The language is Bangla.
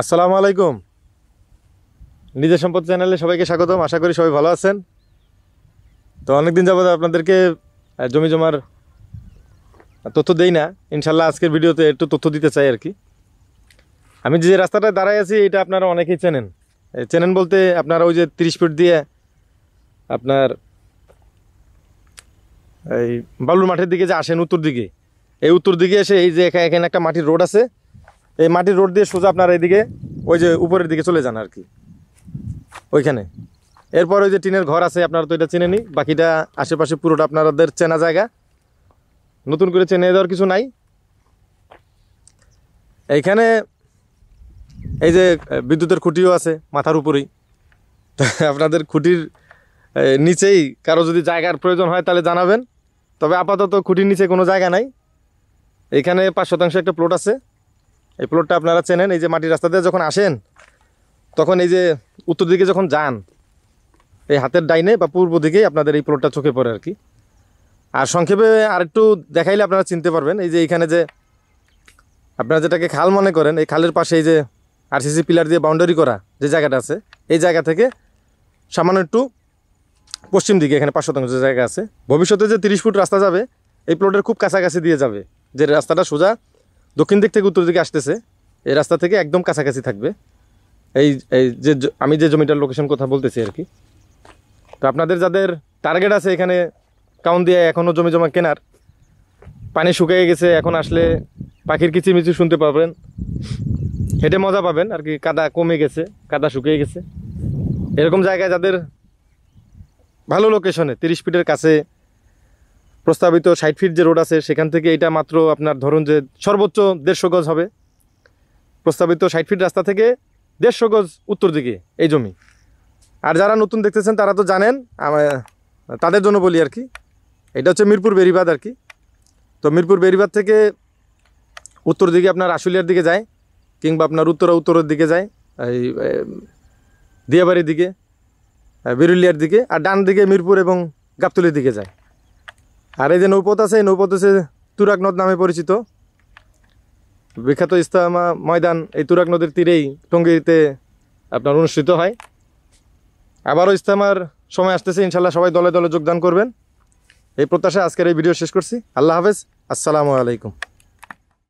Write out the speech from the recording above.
আসসালামু আলাইকুম। নিজের সম্পদ চ্যানেলে সবাইকে স্বাগতম। আশা করি সবাই ভালো আছেন। তো অনেকদিন যাবত আপনাদেরকে জমি জমার তথ্য দেই না। ইনশাল্লাহ আজকের ভিডিওতে একটু তথ্য দিতে চাই আর কি। আমি যে রাস্তাটায় দাঁড়ায় আছি এটা আপনারা অনেকেই চেনেন। চেনেন বলতে আপনারা ওই যে 30 ফিট দিয়ে আপনার এই বালুর মাঠের দিকে যে আসেন উত্তর দিকে, এই উত্তর দিকে এসে এই যে এখানে একটা মাটির রোড আছে, এই মাটির রোড দিয়ে সোজা আপনারা এইদিকে ওই যে উপরের দিকে চলে যান আর কি, ওইখানে। এরপর ওই যে টিনের ঘর আছে, আপনারা তো এটা চেনেনি। বাকিটা আশেপাশে পুরোটা আপনাদের চেনা জায়গা, নতুন করে চেনে দেওয়ার কিছু নাই। এইখানে এই যে বিদ্যুতের খুঁটিও আছে মাথার উপরেই। আপনাদের খুঁটির নিচেই কারো যদি জায়গার প্রয়োজন হয় তাহলে জানাবেন। তবে আপাতত খুঁটির নিচে কোনো জায়গা নাই। এখানে 5% একটা প্লট আছে। এই প্লটটা আপনারা চেনেন। এই যে মাটির রাস্তা দিয়ে যখন আসেন তখন এই যে উত্তর দিকে যখন যান, এই হাতের ডাইনে বা পূর্ব দিকেই আপনাদের এই প্লটটা চোখে পড়ে আর কি। আর সংক্ষেপে আরেকটু দেখাইলে আপনারা চিনতে পারবেন। এই যে এইখানে যে আপনারা যেটাকে খাল মনে করেন, এই খালের পাশে এই যে আরসিসি পিলার দিয়ে বাউন্ডারি করা যে জায়গাটা আছে, এই জায়গা থেকে সামান্য একটু পশ্চিম দিকে এখানে 5% জায়গা আছে। ভবিষ্যতে যে 30 ফুট রাস্তা যাবে এই প্লটের খুব কাছাকাছি দিয়ে যাবে। যে রাস্তাটা সোজা দক্ষিণ দিক থেকে উত্তর দিকে আসতেছে, এই রাস্তা থেকে একদম কাছাকাছি থাকবে এই এই যে আমি যে জমিটার লোকেশন কথা বলতেছি আর কি। তো আপনাদের যাদের টার্গেট আছে এখানে কাউন দিয়ে এখনও জমি জমা কেনার, পানি শুকিয়ে গেছে, এখন আসলে পাখির কিচিমিচি শুনতে পাবেন, হেঁটে মজা পাবেন আর কি। কাদা কমে গেছে, কাদা শুকিয়ে গেছে, এরকম জায়গায় যাদের ভালো লোকেশনে 30 ফিটের কাছে প্রস্তাবিত 60 ফিট যে রোড আছে সেখান থেকে এটা মাত্র আপনার ধরুন যে সর্বোচ্চ 150 গজ হবে। প্রস্তাবিত 60 ফিট রাস্তা থেকে 150 গজ উত্তর দিকে এই জমি। আর যারা নতুন দেখতেছেন তারা তো জানেন, তাদের জন্য বলি আর কি। এটা হচ্ছে মিরপুর বেরিবাঁধ আর কি। তো মিরপুর বেরিবাঁধ থেকে উত্তর দিকে আপনার আশুলিয়ার দিকে যায়, কিংবা আপনার উত্তরের দিকে যায় এই দিয়াবাড়ির দিকে, বিরুলিয়ার দিকে, আর ডান দিকে মিরপুর এবং গাবতলির দিকে যায়। আর এই যে নৌপথ আছে, এই নৌপথ হচ্ছে তুরাগ নদ নামে পরিচিত। বিখ্যাত ইস্তেমা ময়দান এই তুরাগ নদীর তীরেই টঙ্গীতে আপনার অনুষ্ঠিত হয়। আবারও ইস্তেমার সময় আসতেছে, ইনশাল্লাহ সবাই দলে দলে যোগদান করবেন এই প্রত্যাশা আজকের এই ভিডিও শেষ করছি। আল্লাহ হাফেজ, আসসালামু আলাইকুম।